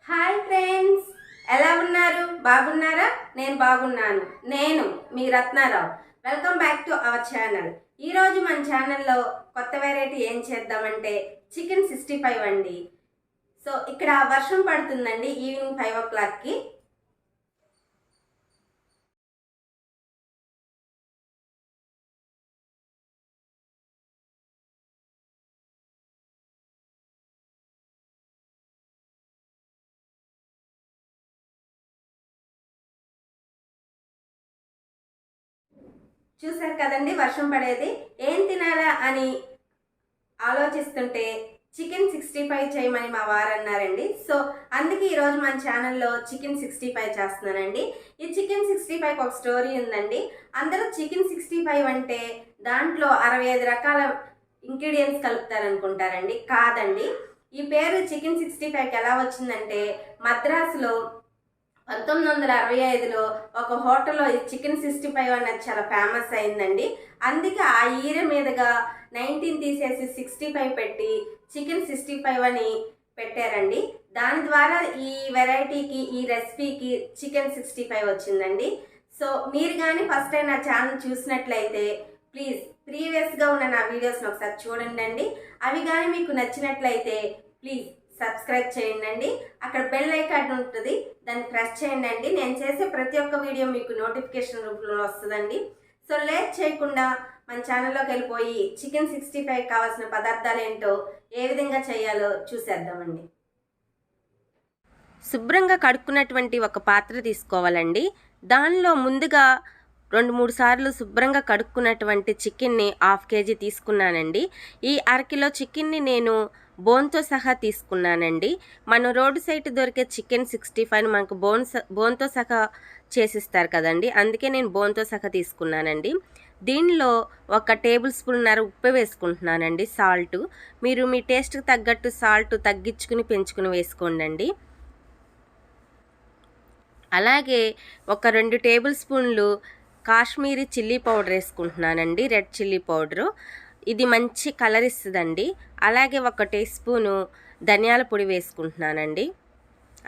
Hi friends, ఎలా ఉన్నారు? బాగున్నారా? నేను బాగున్నాను. నేను మీ Ratnarao. Welcome back to our channel. ఈరోజు మన ఛానల్లో కొత్త వెరైటీ ఏం చేద్దామంటే చికెన్ 65 అండి. సో ఇక్కడ వర్షం పడుతుందండి ఈవినింగ్ 5 o'clockకి. చూసారు కదండి వర్షం పడేది. ఏం తినాలా అని ఆలోచిస్తుంటే చికెన్ 65 చేయమని మా వారు అన్నారండి. సో అందుకే ఈరోజు మన ఛానల్లో చికెన్ 65 చేస్తున్నానండి. ఈ చికెన్ 65 ఒక స్టోరీ ఉందండి. అందరూ చికెన్ 65 అంటే దాంట్లో 65 రకాల ఇంగ్రీడియంట్స్ కలుపుతారనుకుంటారండి. కాదండి. ఈ పేరు చికెన్ 65కి ఎలా వచ్చిందంటే మద్రాసులో 1965లో ఒక హోటల్లో ఈ చికెన్ 65 అన్నది చాలా ఫేమస్ అయిందండి. అందుకే ఆ ఇయర్ మీదుగా 19 తీసేసి 65 పెట్టి చికెన్ 65 అని పెట్టారండి. దాని ద్వారా ఈ వెరైటీకి, ఈ రెసిపీకి చికెన్ 65 వచ్చిందండి. సో మీరు కానీ ఫస్ట్ టైం నా ఛానల్ చూసినట్లయితే ప్లీజ్ ప్రీవియస్గా ఉన్న నా వీడియోస్ని ఒకసారి చూడండి. అవి కానీ మీకు నచ్చినట్లయితే ప్లీజ్ సబ్స్క్రైబ్ చేయండి. అక్కడ బెల్ ఐకాన్ ఉంటుంది, దాన్ని ప్రెస్ చేయండి. నేను చేసే ప్రతి ఒక్క వీడియో మీకు నోటిఫికేషన్ రూపంలో వస్తుందండి. సో లేట్ చేయకుండా మన ఛానల్లోకి వెళ్ళిపోయి చికెన్ 65 కావాల్సిన పదార్థాలు ఏంటో ఏ విధంగా చేయాలో చూసేద్దామండి. శుభ్రంగా కడుక్కున్నటువంటి ఒక పాత్ర తీసుకోవాలండి. దానిలో ముందుగా 2-3 సార్లు శుభ్రంగా కడుక్కున్నటువంటి చికెన్ని 1/2 kg తీసుకున్నానండి. ఈ 1/2 కిలో చికెన్ని నేను బోన్తో సహా తీసుకున్నానండి. మనం రోడ్డు సైడ్ దొరికే చికెన్ 65 మనకు బోన్తో సహా చేసిస్తారు కదండి. అందుకే నేను బోన్తో సహా తీసుకున్నానండి. దీనిలో 1 టేబుల్ స్పూన్నర ఉప్పు వేసుకుంటున్నానండి. సాల్ట్ మీరు మీ టేస్ట్కి తగ్గట్టు సాల్ట్ తగ్గించుకుని పెంచుకుని వేసుకోండి. అలాగే 2 టేబుల్ స్పూన్లు కాశ్మీరీ చిల్లీ పౌడర్ వేసుకుంటున్నానండి. రెడ్ చిల్లీ పౌడరు, ఇది మంచి కలర్ ఇస్తుందండి. అలాగే 1 టీ స్పూను ధనియాల పొడి వేసుకుంటున్నానండి.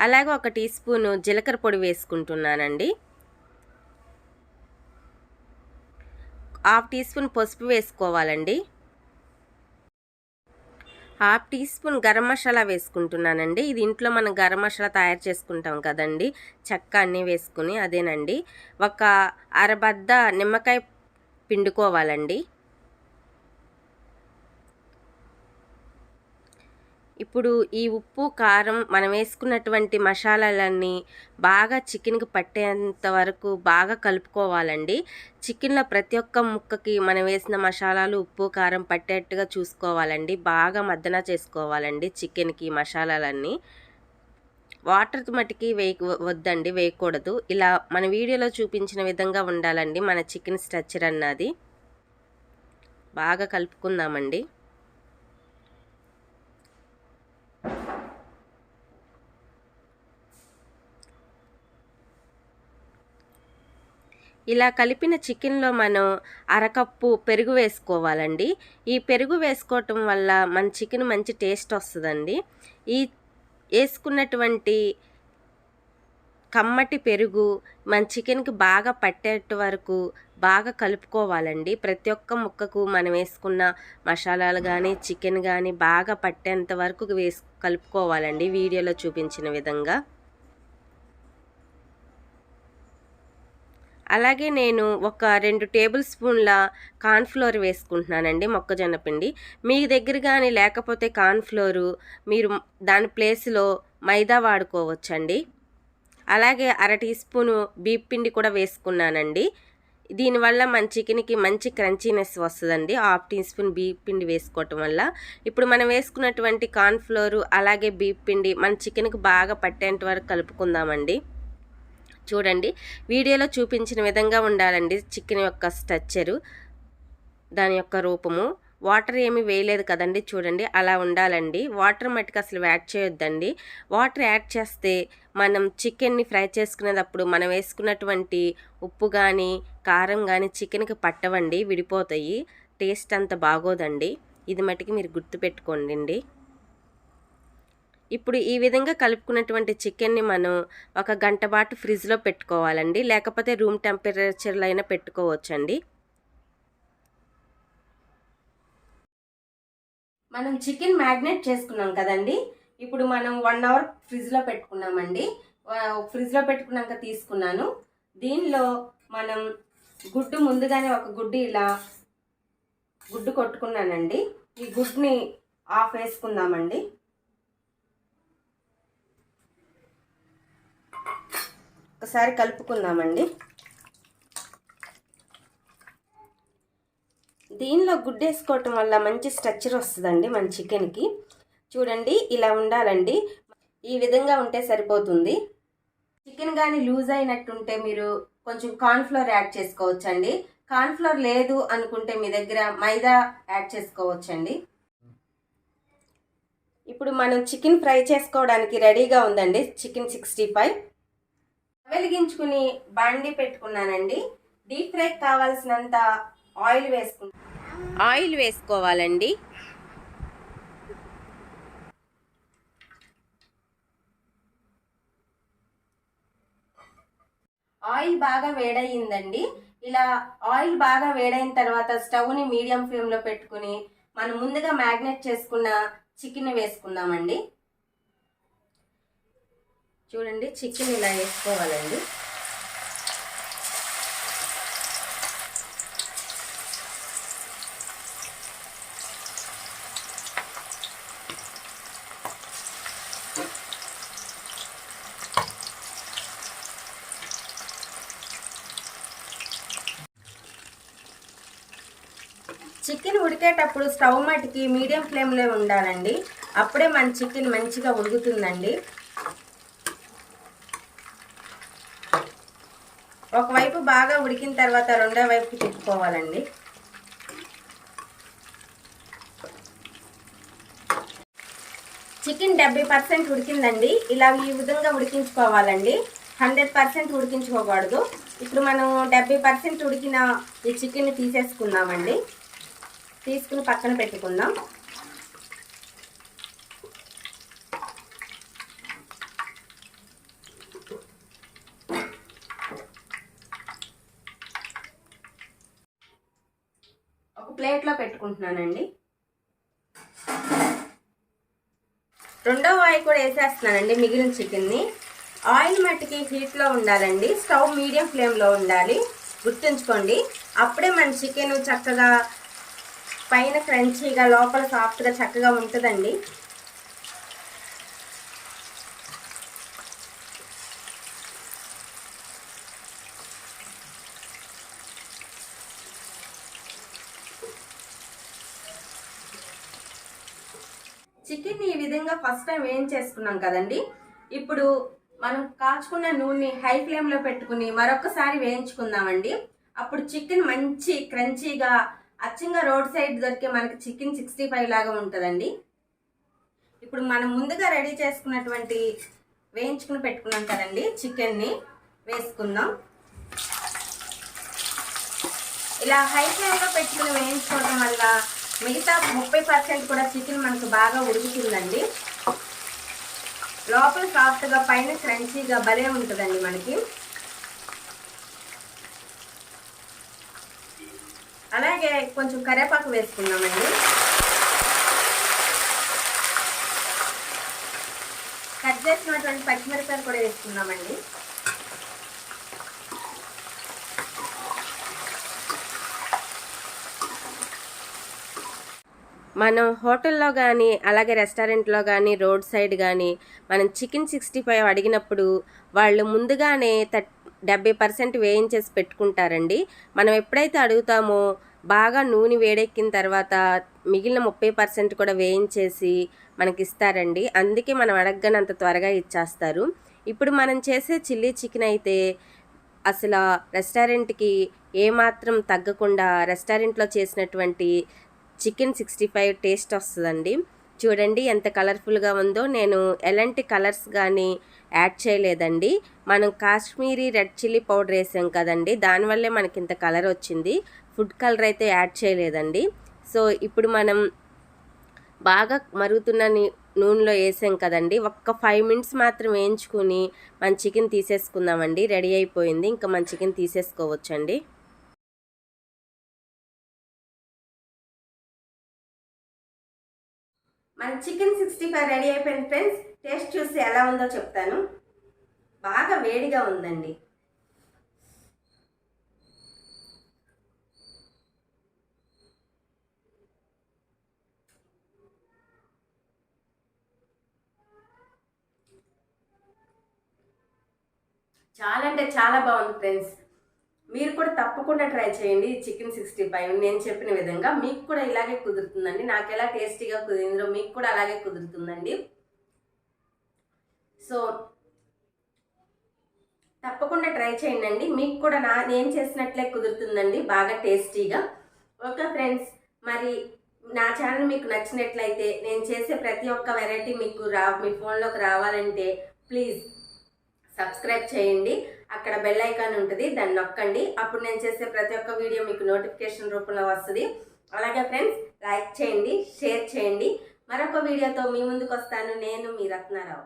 అలాగే 1 టీ స్పూను జీలకర్ర పొడి వేసుకుంటున్నానండి. 1/2 టీ స్పూన్ పసుపు వేసుకోవాలండి. 1/2 టీ స్పూన్ గరం మసాలా వేసుకుంటున్నానండి. ఇది ఇంట్లో మనం గరం మసాలా తయారు చేసుకుంటాం కదండి, చెక్క అన్నీ వేసుకుని అదేనండి. 1 అరబద్ద నిమ్మకాయ పిండుకోవాలండి. ఇప్పుడు ఈ ఉప్పు, కారం, మనం వేసుకున్నటువంటి మసాలాలన్నీ బాగా చికెన్కి పట్టేంత వరకు బాగా కలుపుకోవాలండి. చికెన్లో ప్రతి ఒక్క ముక్కకి మనం వేసిన మసాలాలు, ఉప్పు, కారం పట్టేట్టుగా చూసుకోవాలండి. బాగా మద్దన చేసుకోవాలండి చికెన్కి మసాలాలన్నీ. వాటర్ మట్టికి వద్దండి, వేయకూడదు. ఇలా మన వీడియోలో చూపించిన విధంగా ఉండాలండి మన చికెన్ స్ట్రక్చర్ అన్నది. బాగా కలుపుకుందామండి. ఇలా కలిపిన చికెన్లో మనం అరకప్పు పెరుగు వేసుకోవాలండి. ఈ పెరుగు వేసుకోవటం వల్ల మన చికెన్ మంచి టేస్ట్ వస్తుందండి. ఈ వేసుకున్నటువంటి కమ్మటి పెరుగు మన చికెన్కి బాగా పట్టేట వరకు బాగా కలుపుకోవాలండి. ప్రతి ఒక్క ముక్కకు మనం వేసుకున్న మసాలాలు కానీ, చికెన్ కానీ బాగా పట్టేంత వరకు కలుపుకోవాలండి వీడియోలో చూపించిన విధంగా. అలాగే నేను 2 టేబుల్ స్పూన్ల కార్న్ఫ్లోర్ వేసుకుంటున్నానండి, మొక్కజొన్న పిండి. మీ దగ్గర కానీ లేకపోతే కార్న్ఫ్లోరు మీరు దాని ప్లేస్లో మైదా వాడుకోవచ్చండి. అలాగే 1/2 టీ స్పూను బీప్ పిండి కూడా వేసుకున్నానండి. దీనివల్ల మన చికెన్కి మంచి క్రంచీనెస్ వస్తుందండి 1/2 టీ స్పూన్ బీప్ పిండి వేసుకోవటం వల్ల. ఇప్పుడు మనం వేసుకున్నటువంటి కార్న్ఫ్లోరు అలాగే బీప్ పిండి మన చికెన్కి బాగా పట్టేంత వరకు కలుపుకుందామండి. చూడండి, వీడియోలో చూపించిన విధంగా ఉండాలండి చికెన్ యొక్క స్ట్రక్చరు, దాని యొక్క రూపము. వాటర్ ఏమీ వేయలేదు కదండి, చూడండి అలా ఉండాలండి. వాటర్ మట్టుకు అసలు యాడ్ చేయొద్దండి. వాటర్ యాడ్ చేస్తే మనం చికెన్ని ఫ్రై చేసుకునేటప్పుడు మనం వేసుకున్నటువంటి ఉప్పు కానీ, కారం కానీ చికెన్కి పట్టవండి, విడిపోతాయి. టేస్ట్ అంత బాగోదండి. ఇది మట్టుకు మీరు గుర్తుపెట్టుకోండి. ఇప్పుడు ఈ విధంగా కలుపుకున్నటువంటి చికెన్ని మనం ఒక గంట పాటు ఫ్రిడ్జ్లో పెట్టుకోవాలండి, లేకపోతే రూమ్ టెంపరేచర్లో అయినా పెట్టుకోవచ్చండి. మనం చికెన్ మ్యాగ్నేట్ చేసుకున్నాం కదండి, ఇప్పుడు మనం 1 అవర్ ఫ్రిడ్జ్లో పెట్టుకున్నామండి. ఫ్రిడ్జ్లో పెట్టుకున్నాక తీసుకున్నాను. దీనిలో మనం గుడ్డు ముందుగానే ఒక గుడ్డు ఇలా గుడ్డు కొట్టుకున్నానండి. ఈ గుడ్డుని ఆఫ్ వేసుకుందామండి. ఒకసారి కలుపుకుందామండి. దీనిలో గుడ్డు వేసుకోవటం వల్ల మంచి స్ట్రక్చర్ వస్తుందండి మన చికెన్కి. చూడండి, ఇలా ఉండాలండి. ఈ విధంగా ఉంటే సరిపోతుంది. చికెన్ కానీ లూజ్ అయినట్టుంటే మీరు కొంచెం కార్న్ఫ్లోర్ యాడ్ చేసుకోవచ్చండి. కార్న్ఫ్లోర్ లేదు అనుకుంటే మీ దగ్గర మైదా యాడ్ చేసుకోవచ్చండి. ఇప్పుడు మనం చికెన్ ఫ్రై చేసుకోవడానికి రెడీగా ఉందండి చికెన్ 65. వెలిగించుకుని బాండి పెట్టుకున్నానండి. డీప్ ఫ్రైకి కావాల్సినంత ఆయిల్ వేసుకోవాలండి. ఆయిల్ బాగా వేడయిందండి. ఇలా ఆయిల్ బాగా వేడైన తర్వాత స్టవ్ని మీడియం ఫ్లేమ్లో పెట్టుకుని మనం ముందుగా మ్యాగ్నేట్ చేసుకున్న చికెన్ వేసుకుందామండి. చూడండి, చికెన్ ఇలా వేసుకోవాలండి. చికెన్ ఉడికేటప్పుడు స్టవ్ మట్టికి మీడియం ఫ్లేమ్లో ఉండాలండి. అప్పుడే మన చికెన్ మంచిగా ఉడుకుతుందండి. ఒకవైపు బాగా ఉడికిన తర్వాత రెండో వైపుకి తిప్పుకోవాలండి. చికెన్ 70% ఉడికిందండి. ఇలా ఈ విధంగా ఉడికించుకోవాలండి. 100% ఉడికించుకోకూడదు. ఇప్పుడు మనం 70% ఉడికిన ఈ చికెన్ తీసేసుకుందామండి. తీసుకుని పక్కన పెట్టుకుందాం. ఒక ప్లేట్లో పెట్టుకుంటున్నానండి. రెండో ఆయిల్ కూడా వేసేస్తున్నానండి మిగిలిన చికెన్ని. ఆయిల్ మట్టికి హీట్లో ఉండాలండి. స్టవ్ మీడియం ఫ్లేమ్లో ఉండాలి, గుర్తుంచుకోండి. అప్పుడే మన చికెన్ చక్కగా పైన క్రంచీగా లోపల సాఫ్ట్గా చక్కగా ఉంటుందండి. చికెన్ని ఈ విధంగా ఫస్ట్ టైం వేయించేసుకున్నాం కదండి. ఇప్పుడు మనం కాచుకున్న నూనె హై ఫ్లేమ్లో పెట్టుకుని మరొకసారి వేయించుకుందామండి. అప్పుడు చికెన్ మంచి క్రంచీగా అచ్చంగా రోడ్ సైడ్ దొరికే మనకి చికెన్ 65 లాగా ఉంటుందండి. ఇప్పుడు మనం ముందుగా రెడీ చేసుకున్నటువంటి వేయించుకుని పెట్టుకున్నాం కదండి, చికెన్ని వేసుకుందాం. ఇలా హై ఫ్లేమ్లో పెట్టుకుని వేయించుకోవడం వల్ల మిగతా 30% కూడా చికెన్ మనకు బాగా ఉడుకుతుందండి. లోపల సాఫ్ట్గా పైన క్రంచీగా భలే ఉంటుందండి మనకి. అలాగే కొంచెం కరివేపాకు వేసుకుందామండి. కట్ చేసినటువంటి పచ్చిమిరపకాయలు కూడా వేసుకుందామండి. మనం హోటల్లో కానీ అలాగే రెస్టారెంట్లో కానీ రోడ్ సైడ్ కానీ మనం చికెన్ 65 అడిగినప్పుడు వాళ్ళు ముందుగానే 70% వేయించేసి పెట్టుకుంటారండి. మనం ఎప్పుడైతే అడుగుతామో బాగా నూనె వేడెక్కిన తర్వాత మిగిలిన 30% కూడా వేయించేసి మనకి ఇస్తారండి. అందుకే మనం అడగగానే అంత త్వరగా ఇచ్చేస్తారు. ఇప్పుడు మనం చేసే చిల్లీ చికెన్ అయితే అసలు రెస్టారెంట్కి ఏమాత్రం తగ్గకుండా రెస్టారెంట్లో చేసినటువంటి చికెన్ 65 టేస్ట్ వస్తుందండి. చూడండి ఎంత కలర్ఫుల్గా ఉందో. నేను ఎలాంటి కలర్స్ కానీ యాడ్ చేయలేదండి. మనం కాశ్మీరీ రెడ్ చిల్లీ పౌడర్ వేసాం కదండి, దానివల్లే మనకి ఇంత కలర్ వచ్చింది. ఫుడ్ కలర్ అయితే యాడ్ చేయలేదండి. సో ఇప్పుడు మనం బాగా మరుగుతున్న నూనెలో వేసాం కదండి, ఒక్క 5 మినిట్స్ మాత్రం వేయించుకుని మన చికెన్ తీసేసుకుందామండి. రెడీ అయిపోయింది, ఇంకా మన చికెన్ తీసేసుకోవచ్చండి. మన చికెన్ 65 రెడీ అయిపోయింది ఫ్రెండ్స్. టేస్ట్ చూసి ఎలా ఉందో చెప్తాను. బాగా వేడిగా ఉందండి. చాలా అంటే చాలా బాగుంది ఫ్రెండ్స్. మీరు కూడా తప్పకుండా ట్రై చేయండి చికెన్ 65 నేను చెప్పిన విధంగా. మీకు కూడా ఇలాగే కుదురుతుందండి. నాకు ఎలా టేస్టీగా కుదిరిందో మీకు కూడా అలాగే కుదురుతుందండి. సో తప్పకుండా ట్రై చేయండి. మీకు కూడా నేను చేసినట్లే కుదురుతుందండి, బాగా టేస్టీగా. ఓకే ఫ్రెండ్స్, మరి నా ఛానల్ మీకు నచ్చినట్లయితే నేను చేసే ప్రతి ఒక్క వెరైటీ మీకు మీ ఫోన్లోకి రావాలంటే ప్లీజ్ సబ్స్క్రైబ్ చేయండి. అక్కడ బెల్ ఐకాన్ ఉంటుంది, దాన్ని నొక్కండి. అప్పుడు నేను చేసే ప్రతి ఒక్క వీడియో మీకు నోటిఫికేషన్ రూపంలో వస్తుంది. అలాగే ఫ్రెండ్స్, లైక్ చేయండి, షేర్ చేయండి. మరొక వీడియోతో మీ ముందుకు వస్తాను. నేను మీ రత్నారావు.